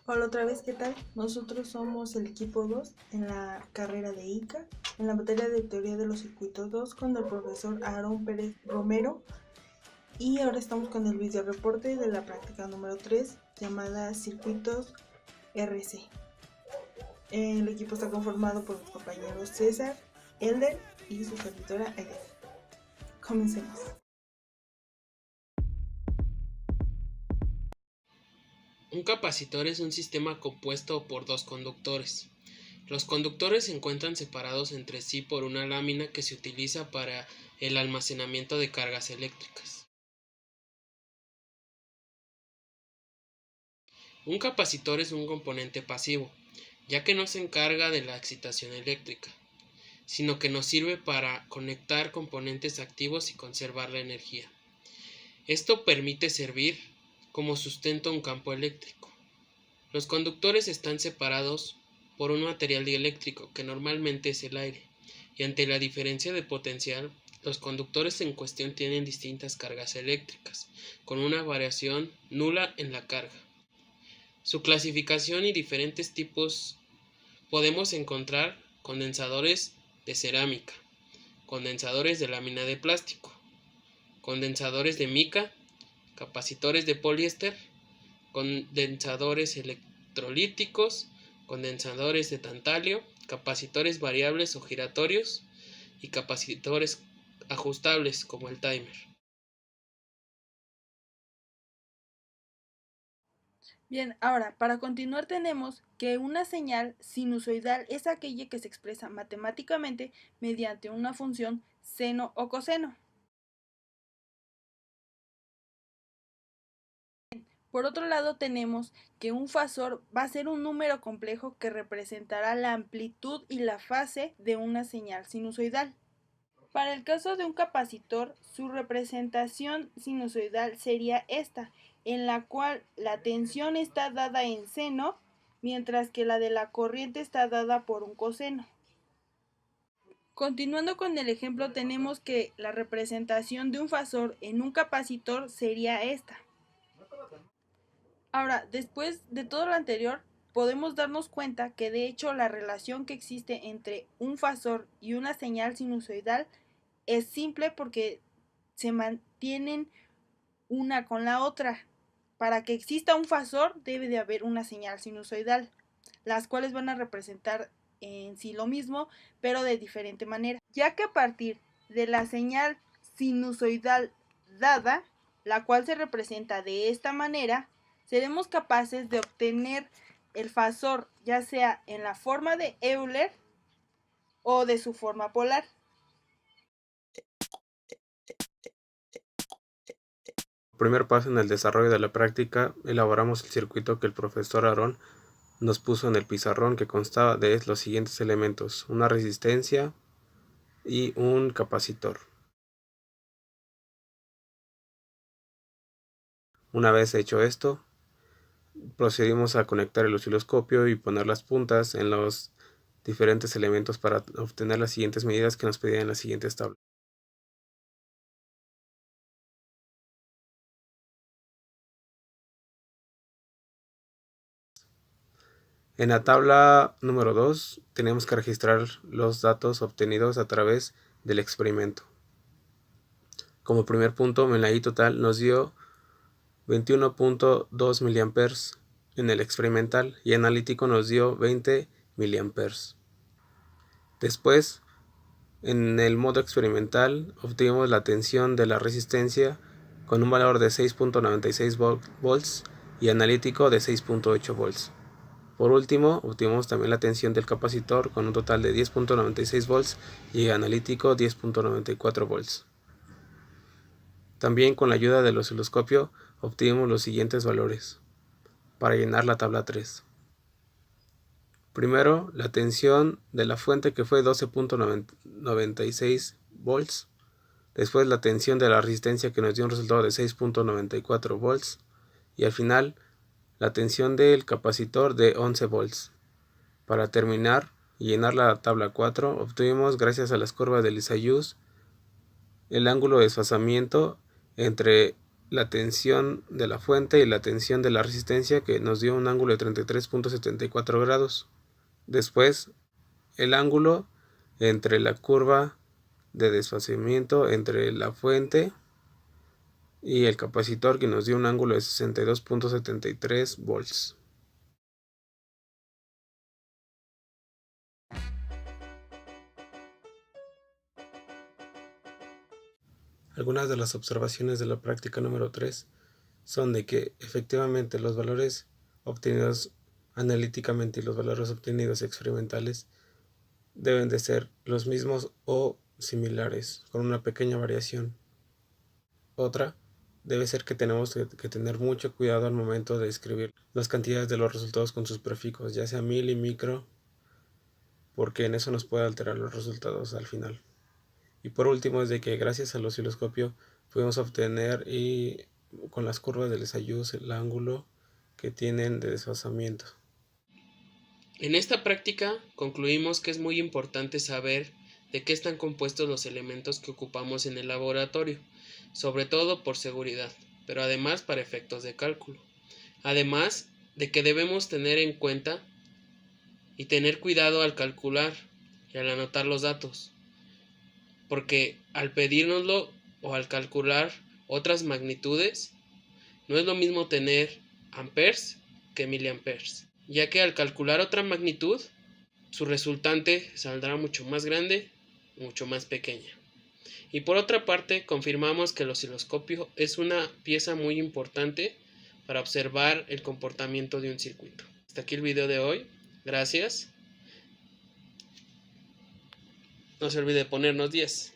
Hola otra vez, ¿qué tal? Nosotros somos el equipo 2 en la carrera de ICA, en la materia de teoría de los circuitos 2 con el profesor Aarón Pérez Romero y ahora estamos con el video reporte de la práctica número 3 llamada Circuitos RC. El equipo está conformado por los compañeros César, Elder y su servidora Ayer. Comencemos. Un capacitor es un sistema compuesto por dos conductores. Los conductores se encuentran separados entre sí por una lámina que se utiliza para el almacenamiento de cargas eléctricas. Un capacitor es un componente pasivo, ya que no se encarga de la excitación eléctrica, sino que nos sirve para conectar componentes activos y conservar la energía. Esto permite servir como sustento a un campo eléctrico. Los conductores están separados por un material dieléctrico que normalmente es el aire, y ante la diferencia de potencial, los conductores en cuestión tienen distintas cargas eléctricas, con una variación nula en la carga. Su clasificación y diferentes tipos podemos encontrar condensadores de cerámica, condensadores de lámina de plástico, condensadores de mica, capacitores de poliéster, condensadores electrolíticos, condensadores de tantalio, capacitores variables o giratorios y capacitores ajustables como el timer. Bien, ahora, para continuar tenemos que una señal sinusoidal es aquella que se expresa matemáticamente mediante una función seno o coseno. Por otro lado, tenemos que un fasor va a ser un número complejo que representará la amplitud y la fase de una señal sinusoidal. Para el caso de un capacitor, su representación sinusoidal sería esta, en la cual la tensión está dada en seno, mientras que la de la corriente está dada por un coseno. Continuando con el ejemplo, tenemos que la representación de un fasor en un capacitor sería esta. Ahora, después de todo lo anterior, podemos darnos cuenta que de hecho la relación que existe entre un fasor y una señal sinusoidal es simple porque se mantienen una con la otra. Para que exista un fasor debe de haber una señal sinusoidal, las cuales van a representar en sí lo mismo, pero de diferente manera. Ya que a partir de la señal sinusoidal dada, la cual se representa de esta manera, seremos capaces de obtener el fasor ya sea en la forma de Euler o de su forma polar. Primer paso en el desarrollo de la práctica, elaboramos el circuito que el profesor Aarón nos puso en el pizarrón, que constaba de los siguientes elementos: una resistencia y un capacitor. Una vez hecho esto, procedimos a conectar el osciloscopio y poner las puntas en los diferentes elementos para obtener las siguientes medidas que nos pedían en las siguientes tablas. En la tabla número 2 tenemos que registrar los datos obtenidos a través del experimento. Como primer punto, en la I total nos dio 21.2 mA en el experimental y analítico nos dio 20 mA. Después, en el modo experimental, obtuvimos la tensión de la resistencia con un valor de 6.96 volts y analítico de 6.8 volts. Por último, obtuvimos también la tensión del capacitor con un total de 10.96 volts y analítico 10.94 volts. También con la ayuda del osciloscopio obtuvimos los siguientes valores para llenar la tabla 3. Primero, la tensión de la fuente, que fue 12.96 volts. Después, la tensión de la resistencia, que nos dio un resultado de 6.94 volts. Y al final, la tensión del capacitor de 11 volts. Para terminar y llenar la tabla 4, obtuvimos, gracias a las curvas de Lissajous, el ángulo de desfasamiento entre la tensión de la fuente y la tensión de la resistencia, que nos dio un ángulo de 33.74 grados. Después, el ángulo entre la curva de desfasamiento entre la fuente y el capacitor, que nos dio un ángulo de 62.73 volts. Algunas de las observaciones de la práctica número 3 son de que efectivamente los valores obtenidos analíticamente y los valores obtenidos experimentales deben de ser los mismos o similares, con una pequeña variación. Otra debe ser que tenemos que tener mucho cuidado al momento de escribir las cantidades de los resultados con sus prefijos, ya sea mil y micro, porque en eso nos puede alterar los resultados al final. Y por último es de que gracias al osciloscopio podemos obtener con las curvas del Lissajous el ángulo que tienen de desfasamiento. En esta práctica concluimos que es muy importante saber de qué están compuestos los elementos que ocupamos en el laboratorio, sobre todo por seguridad, pero además para efectos de cálculo. Además de que debemos tener en cuenta y tener cuidado al calcular y al anotar los datos, porque al pedírnoslo o al calcular otras magnitudes, no es lo mismo tener amperes que miliamperes, ya que al calcular otra magnitud, su resultante saldrá mucho más grande, mucho más pequeña. Y por otra parte, confirmamos que el osciloscopio es una pieza muy importante para observar el comportamiento de un circuito. Hasta aquí el video de hoy. Gracias. No se olvide ponernos 10.